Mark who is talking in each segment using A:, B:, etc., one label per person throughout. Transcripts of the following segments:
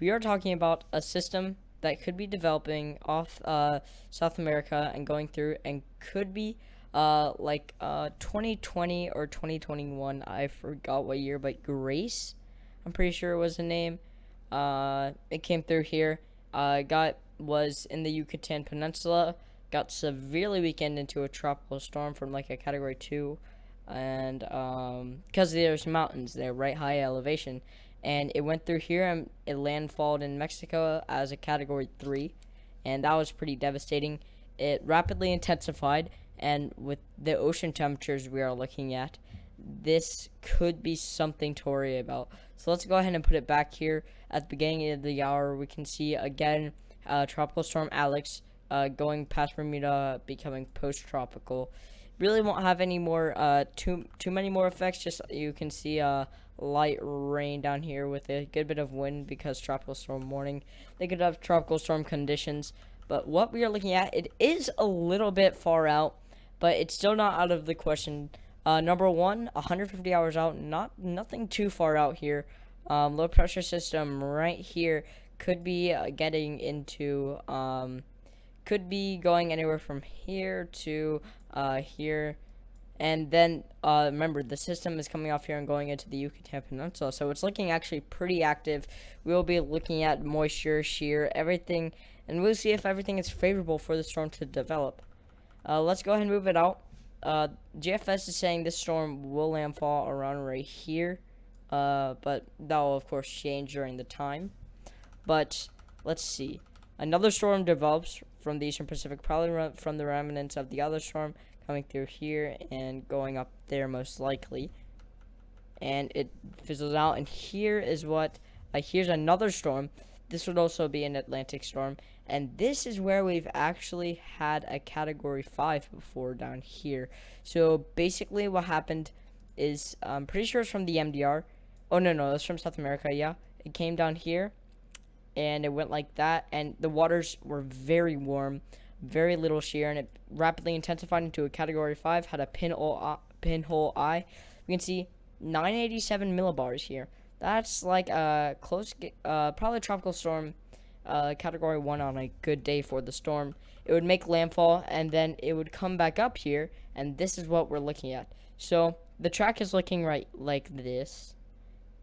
A: we are talking about a system that could be developing off South America and going through and could be 2020 or 2021. I forgot what year, but Grace, I'm pretty sure it was the name. It came through here. Was in the Yucatan Peninsula. Got severely weakened into a tropical storm from like a Category 2, and because there's mountains there, right, high elevation, and it went through here and it landfalled in Mexico as a Category 3, and that was pretty devastating. It rapidly intensified, and with the ocean temperatures we are looking at, this could be something to worry about. So let's go ahead and put it back here at the beginning of the hour. We can see again Tropical Storm Alex going past Bermuda, becoming post-tropical. Really won't have any more too many more effects. Just you can see light rain down here with a good bit of wind because tropical storm warning. They could have tropical storm conditions, but what we are looking at, it is a little bit far out, but it's still not out of the question. Number one, 150 hours out, nothing too far out here. Low pressure system right here could be getting into could be going anywhere from here to here, and then remember the system is coming off here and going into the Yucatan Peninsula, so it's looking actually pretty active. We'll be looking at moisture, shear, everything, and we'll see if everything is favorable for the storm to develop. Let's go ahead and move it out. GFS is saying this storm will landfall around right here, but that will of course change during the time. But let's see. Another storm develops from the Eastern Pacific, probably from the remnants of the other storm coming through here and going up there most likely. And it fizzles out, and here is what, here's another storm. This would also be an Atlantic storm, and this is where we've actually had a Category 5 before down here. So basically what happened is, I'm pretty sure it's from the MDR. Oh, no, it's from South America, yeah. It came down here, and it went like that, and the waters were very warm, very little shear, and it rapidly intensified into a Category 5, had a pinhole eye. We can see 987 millibars here. That's like a close, probably tropical storm, Category 1 on a good day for the storm. It would make landfall, and then it would come back up here, and this is what we're looking at. So the track is looking right like this,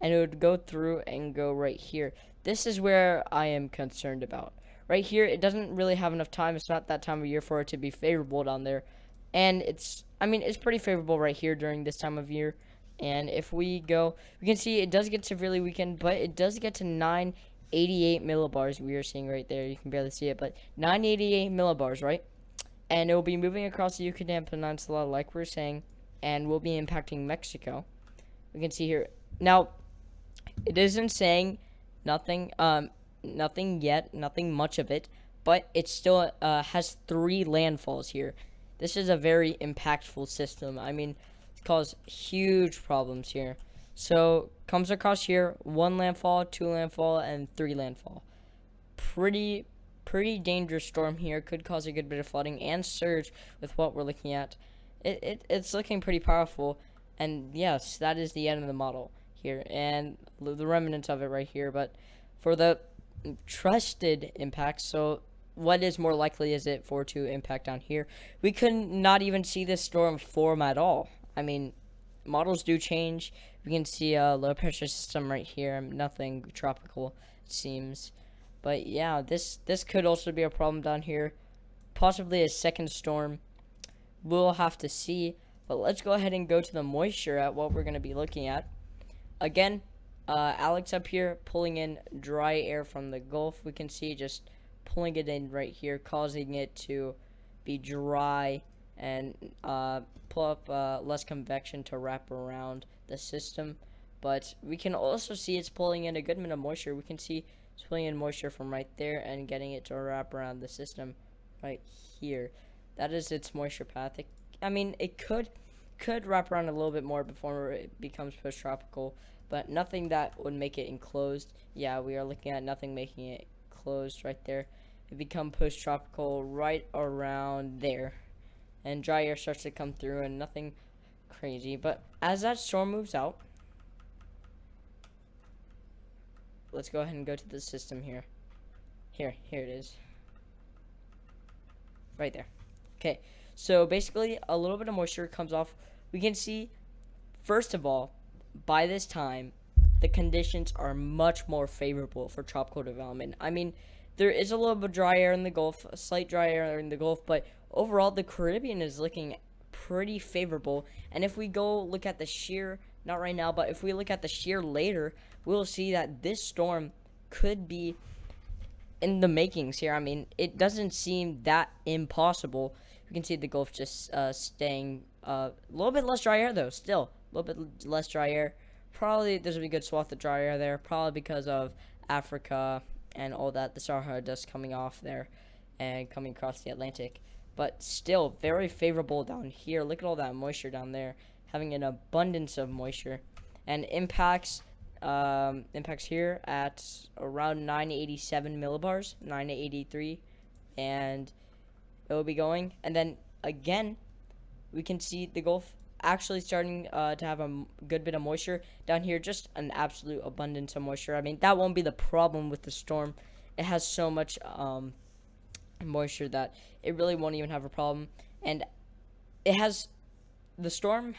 A: and it would go through and go right here. This is where I am concerned about. Right here, it doesn't really have enough time. It's not that time of year for it to be favorable down there. And it's pretty favorable right here during this time of year. And if we go, we can see it does get severely weakened, but it does get to 988 millibars. We are seeing right there. You can barely see it, but 988 millibars, right? And it will be moving across the Yucatan Peninsula, like we're saying, and will be impacting Mexico. We can see here. Now, it isn't saying nothing yet, nothing much of it, but it still has 3 landfalls here. This is a very impactful system. It caused huge problems here. So comes across here, 1 landfall, 2 landfall, and 3 landfall. Pretty dangerous storm here. Could cause a good bit of flooding and surge with what we're looking at. It's looking pretty powerful, and yes, that is the end of the model here, and the remnants of it right here. But for the trusted impacts, so what is more likely is it for to impact down here? We could not even see this storm form at all. Models do change. We can see a low pressure system right here, nothing tropical, it seems. But yeah, this could also be a problem down here, possibly a second storm. We'll have to see. But let's go ahead and go to the moisture at what we're going to be looking at. Again, Alex up here pulling in dry air from the Gulf. We can see just pulling it in right here, causing it to be dry and pull up less convection to wrap around the system. But we can also see it's pulling in a good amount of moisture. We can see it's pulling in moisture from right there and getting it to wrap around the system right here. That is its moisture path. It could wrap around a little bit more before it becomes post-tropical, but nothing that would make it enclosed. Yeah, we are looking at nothing making it closed right there. It become post-tropical right around there, and dry air starts to come through, and nothing crazy. But as that storm moves out, let's go ahead and go to the system here. Here it is. Right there. Okay, so basically a little bit of moisture comes off. We can see, first of all, by this time, the conditions are much more favorable for tropical development. I mean, there is a little bit of dry air in the Gulf, a slight dry air in the Gulf, but overall the Caribbean is looking pretty favorable. And if we go look at the shear, not right now, but if we look at the shear later, we'll see that this storm could be in the makings here. I mean, it doesn't seem that impossible. You can see the Gulf just staying a little bit less dry air, though. Still a little bit less dry air. Probably there's a good swath of dry air there, probably because of Africa and all that, the Sahara dust coming off there and coming across the Atlantic. But still very favorable down here. Look at all that moisture down there, having an abundance of moisture, and impacts here at around 987 millibars, 983, and it will be going. And then again, we can see the Gulf actually starting to have a good bit of moisture down here. Just an absolute abundance of moisture. I mean, that won't be the problem with the storm. It has so much moisture that it really won't even have a problem. And the storm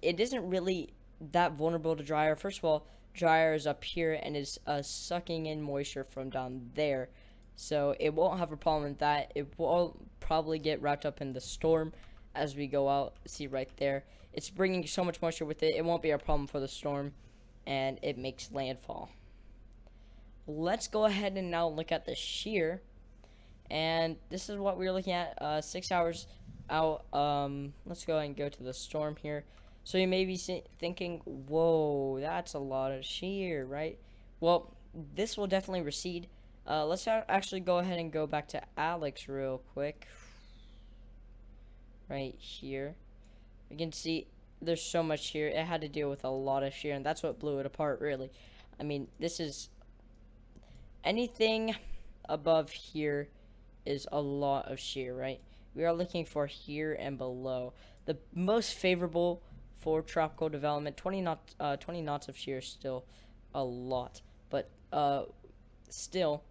A: it isn't really that vulnerable to dry air. First of all, dry air is up here and is sucking in moisture from down there, so it won't have a problem with that. It will probably get wrapped up in the storm as we go out. See right there, it's bringing so much moisture with it. It won't be a problem for the storm, and it makes landfall. Let's go ahead and now look at the shear, and this is what we're looking at 6 hours out. Let's go ahead and go to the storm here. So you may be thinking, whoa, that's a lot of shear, right? Well, this will definitely recede. Let's actually go ahead and go back to Alex real quick. Right here. You can see there's so much shear. It had to deal with a lot of shear, and that's what blew it apart, really. I mean, this is... anything above here is a lot of shear, right? We are looking for here and below. The most favorable for tropical development, 20 knots of shear is still a lot, but still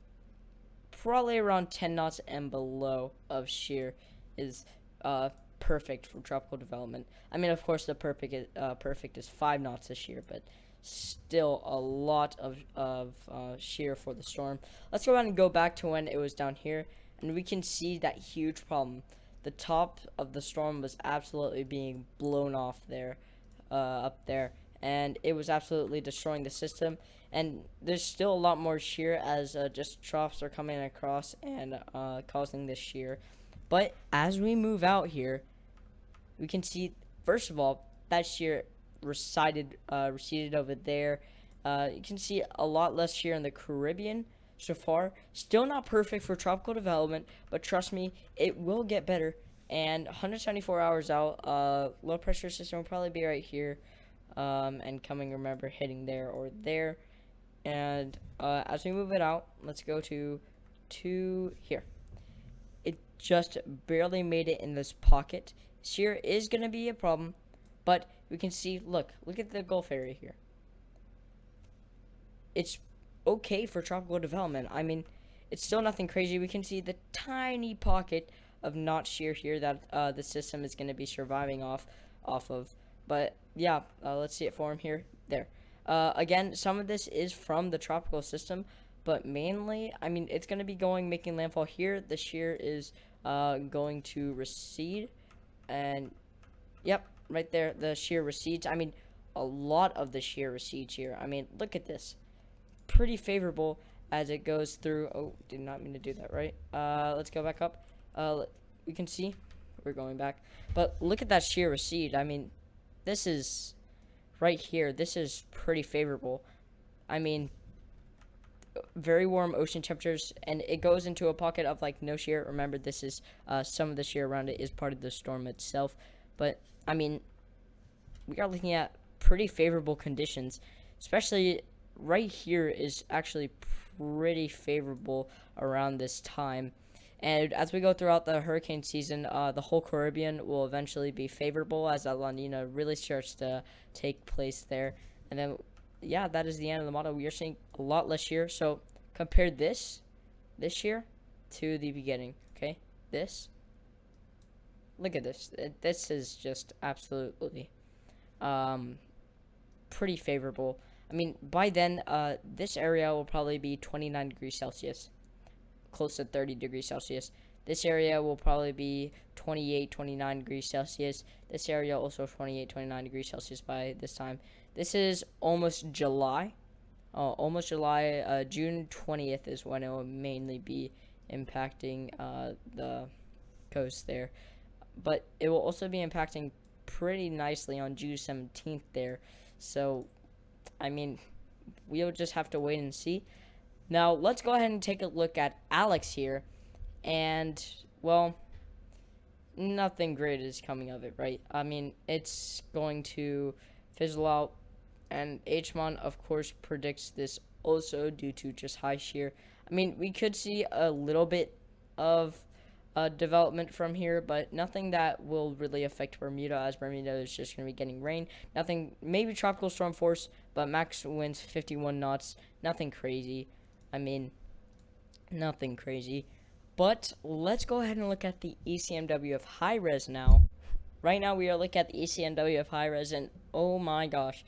A: probably around 10 knots and below of shear is perfect for tropical development. I mean, of course, the perfect is 5 knots of shear, but still a lot of shear for the storm. Let's go ahead and go back to when it was down here, and we can see that huge problem. The top of the storm was absolutely being blown off there, up there, and it was absolutely destroying the system. And there's still a lot more shear as just troughs are coming across and causing this shear. But as we move out here, we can see, first of all, that shear receded over there. You can see a lot less shear in the Caribbean so far. Still not perfect for tropical development, but trust me, it will get better. And 174 hours out, low pressure system will probably be right here, and coming, remember, hitting there or there. And as we move it out, let's go to here. It just barely made it in this pocket. Shear is going to be a problem, but we can see, look at the Gulf area here. It's okay for tropical development. I mean, it's still nothing crazy. We can see the tiny pocket of not shear here that the system is going to be surviving off of. But yeah, let's see it form here. There. Again, some of this is from the tropical system, but mainly, I mean, it's going to be making landfall here. The shear is going to recede, and yep, right there, the shear recedes. I mean, a lot of the shear recedes here. I mean, look at this. Pretty favorable as it goes through. Oh, did not mean to do that, right? Let's go back up. We can see we're going back, but look at that shear recede. I mean, this is right here. This is pretty favorable. I mean, very warm ocean temperatures, and it goes into a pocket of like no shear. Remember, this is some of the shear around it is part of the storm itself, but I mean, we are looking at pretty favorable conditions. Especially right here is actually pretty favorable around this time. And as we go throughout the hurricane season, the whole Caribbean will eventually be favorable as that La Nina really starts to take place there. And then yeah, that is the end of the model. We are seeing a lot less shear. So compare this shear to the beginning. Okay, this. Look at this. This is just absolutely um, pretty favorable. I mean, by then, this area will probably be 29 degrees Celsius, close to 30 degrees Celsius. This area will probably be 28, 29 degrees Celsius. This area also 28, 29 degrees Celsius by this time. This is almost July. Almost July. June 20th is when it will mainly be impacting the coast there. But it will also be impacting pretty nicely on June 17th there. So, I mean, we'll just have to wait and see. Now, let's go ahead and take a look at Alex here. And, well, nothing great is coming of it, right? I mean, it's going to fizzle out. And Hmon, of course, predicts this also due to just high shear. I mean, we could see a little bit of development from here, but nothing that will really affect Bermuda, as Bermuda is just going to be getting rain. Nothing, maybe tropical storm force, but max winds 51 knots. Nothing crazy. I mean, nothing crazy. But let's go ahead and look at the ECMWF high res now. Right now, we are looking at the ECMWF high res, and oh my gosh,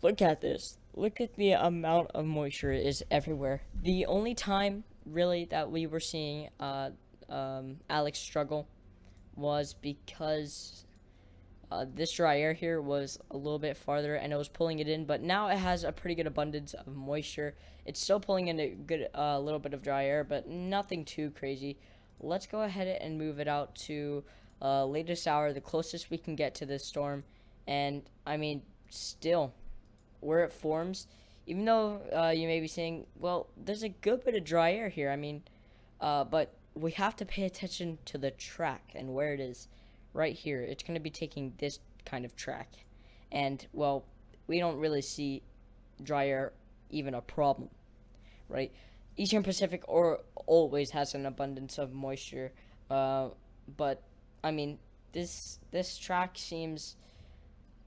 A: look at this. Look at the amount of moisture is everywhere. The only time really that we were seeing Alex struggle was because this dry air here was a little bit farther and it was pulling it in, but now it has a pretty good abundance of moisture. It's still pulling in a good little bit of dry air, but nothing too crazy. Let's go ahead and move it out to latest hour, the closest we can get to this storm. And I mean, still, where it forms, even though you may be saying, well, there's a good bit of dry air here. I mean, but we have to pay attention to the track and where it is. Right here, it's going to be taking this kind of track. And, well, we don't really see dry air even a problem, right? Eastern Pacific always has an abundance of moisture. But, I mean, this track seems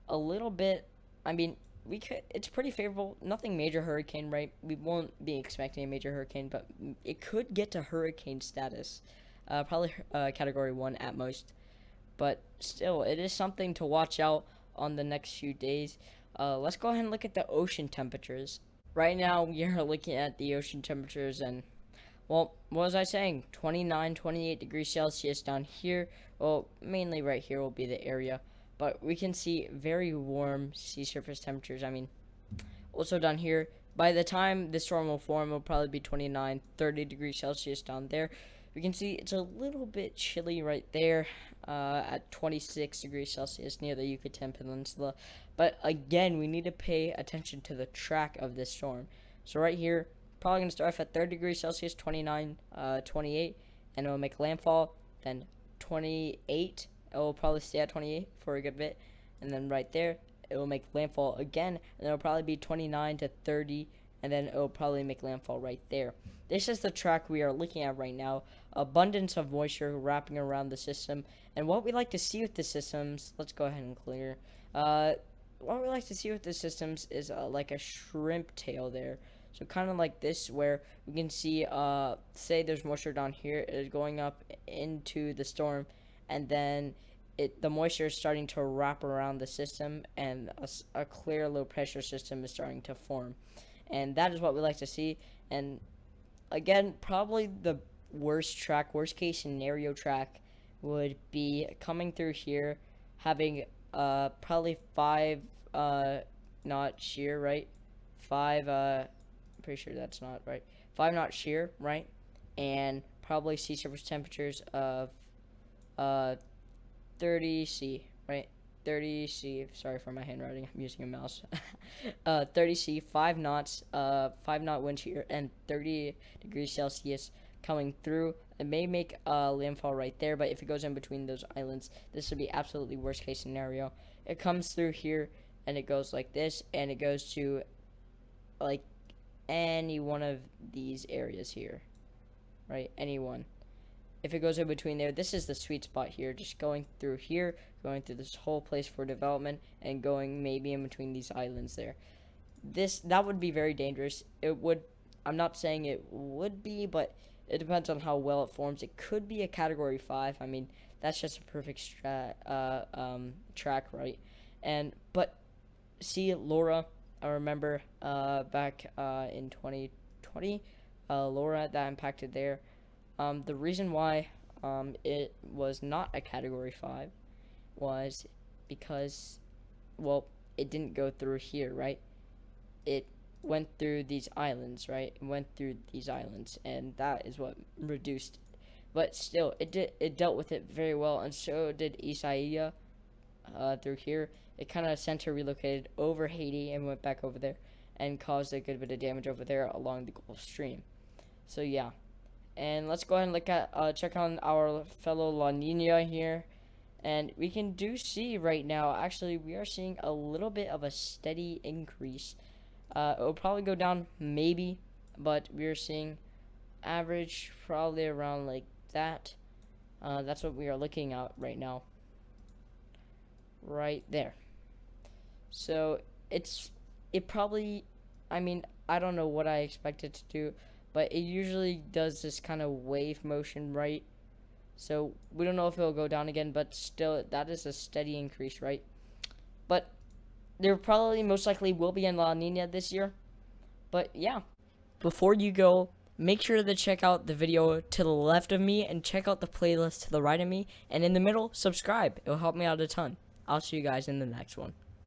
A: a little bit, I mean, it's pretty favorable. Nothing major hurricane, right? We won't be expecting a major hurricane, but it could get to hurricane status. Probably category 1 at most. But still, it is something to watch out on the next few days. Let's go ahead and look at the ocean temperatures. Right now, we are looking at the ocean temperatures, and, well, what was I saying? 29, 28 degrees Celsius down here. Well, mainly right here will be the area. But we can see very warm sea surface temperatures. I mean, also down here, by the time this storm will form, it will probably be 29, 30 degrees Celsius down there. We can see it's a little bit chilly right there at 26 degrees Celsius near the Yucatan Peninsula. But again, we need to pay attention to the track of this storm. So right here, probably going to start off at 30 degrees Celsius, 29, 28, and it will make landfall. Then 28, it will probably stay at 28 for a good bit. And then right there, it will make landfall again, and it will probably be 29 to 30, and then it will probably make landfall right there. This is the track we are looking at right now. Abundance of moisture wrapping around the system. And what we like to see with the systems, let's go ahead and clear. What we like to see with the systems is like a shrimp tail there. So kind of like this, where we can see, say there's moisture down here, it is going up into the storm, and then the moisture is starting to wrap around the system, and a clear low pressure system is starting to form. And that is what we like to see. And again, probably the worst case scenario track would be coming through here, having probably 5 knot shear, right? 5 I'm pretty sure that's not right. 5 knot shear, right? And probably sea surface temperatures of 30 C, right? 30 C. Sorry for my handwriting. I'm using a mouse. 30 C, 5 knots, 5 knot wind shear, and 30 degrees Celsius coming through. It may make landfall right there, but if it goes in between those islands, this would be absolutely worst case scenario. It comes through here, and it goes like this, and it goes to like any one of these areas here, right? Any one. If it goes in between there, this is the sweet spot here, just going through here, going through this whole place for development, and going maybe in between these islands there. that would be very dangerous. It would. I'm not saying it would be, but it depends on how well it forms. It could be a Category 5. I mean, that's just a perfect track, right? But see, Laura, I remember back in 2020, Laura, that impacted there. The reason why it was not a Category 5 was because, well, it didn't go through here, right? It went through these islands, right? It went through these islands, and that is what reduced it. But still, it dealt with it very well, and so did Isaiah through here. It kind of center relocated over Haiti and went back over there and caused a good bit of damage over there along the Gulf Stream. So yeah, and let's go ahead and look at check on our fellow La Nina here, and we can see right now. Actually, we are seeing a little bit of a steady increase. It will probably go down maybe, but we are seeing average probably around like that. That's what we are looking at right now. Right there. So it probably, I mean, I don't know what I expect it to do, but it usually does this kind of wave motion, right? So we don't know if it'll go down again, but still, that is a steady increase, right? But there probably most likely will be in La Nina this year. But yeah, before you go, make sure to check out the video to the left of me and check out the playlist to the right of me. And in the middle, subscribe. It'll help me out a ton. I'll see you guys in the next one.